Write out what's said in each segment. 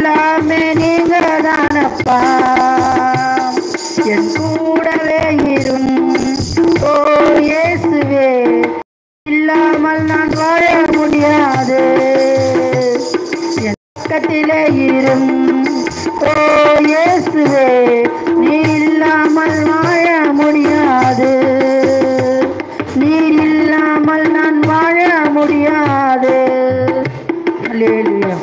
எல்லாமே நீங்க தானப்பா, என் கூடவே இரும். ஓ இயேசுவே, இல்லாமல் நான் வாழ முடியாது, என் பக்கத்திலே இரும். ஓ இயேசுவே, நீ இல்லாமல் வாழ முடியாது, நீர் இல்லாமல் நான் வாழ முடியாது. அல்லேலூயா.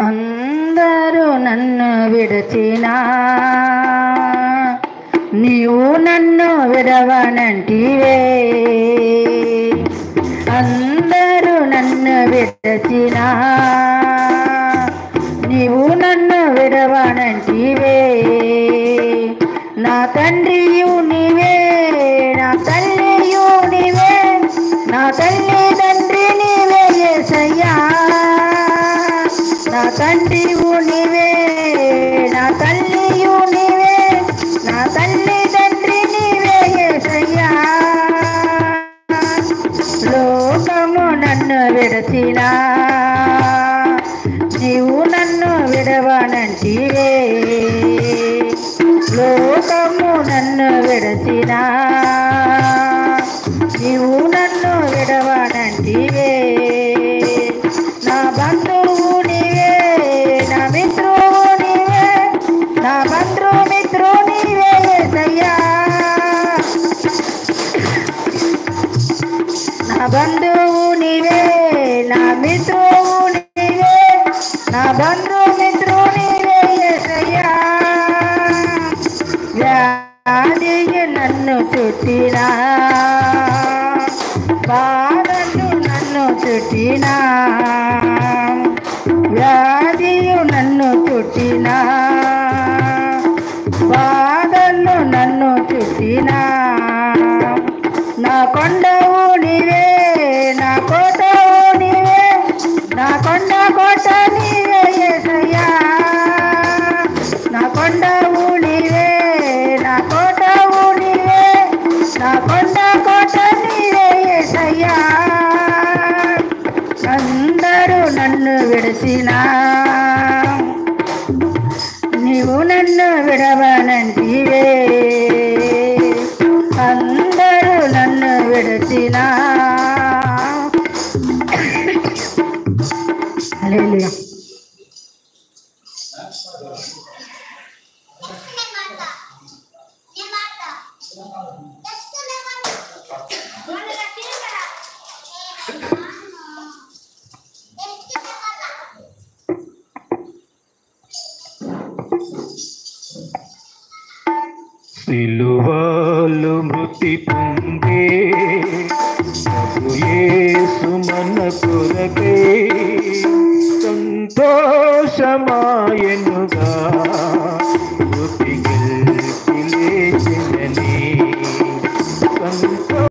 అందరూ నన్ను విడచినా నీవు నన్ను విడవనంటివే, అందరూ నన్ను విడచినా నీవు నన్ను విడవనంటివే. నా తండ్రియు నీవే, నా తల్లియు నీవే, నా తల్లి తండ్రి నీవే యేసయ్యా. నా తండ్రియు నీవే, నా తల్లియు నీవే, నా తల్లి తండ్రి నీవే యేసయ్యా. లోకము నన్ను విడచినా నీవు నన్ను విడవనంటివే, లోకము నన్ను విడచినా నీవు నన్ను విడవనంటివే. నా బంధువు నీవే, నా మిత్రువు నీవే, నా బంధుమిత్రు నీవే యేసయ్యా. నా బంధువు నీవే, నా మిత్రువు నీవే, నా బంధుమిత్రు నీవే యేసయ్యా. వ్యాధికి నన్ను చుట్టినా, బాధలు నన్ను చుట్టినా, వ్యాధియు నన్ను చుట్టినా, బాధలు నన్ను చుట్టినా. నా కొండవు నీవే, నా కోటవు నీవే, నా కొండ కోట నీవే యేసయ్యా. నా కొండవు నీవే, నా కోటవు నీవే, నా కొండ కోట నీవే యేసయ్యా. అందరూ నన్ను విడచినా నీవు నన్ను విడవనంటివే, అందరూ నన్ను విడచినా. హల్లెలూయా. సిలువలో మృతి పొందే ప్రభు యేసు మన కొరకే సంతోషమాయనుగా మృతి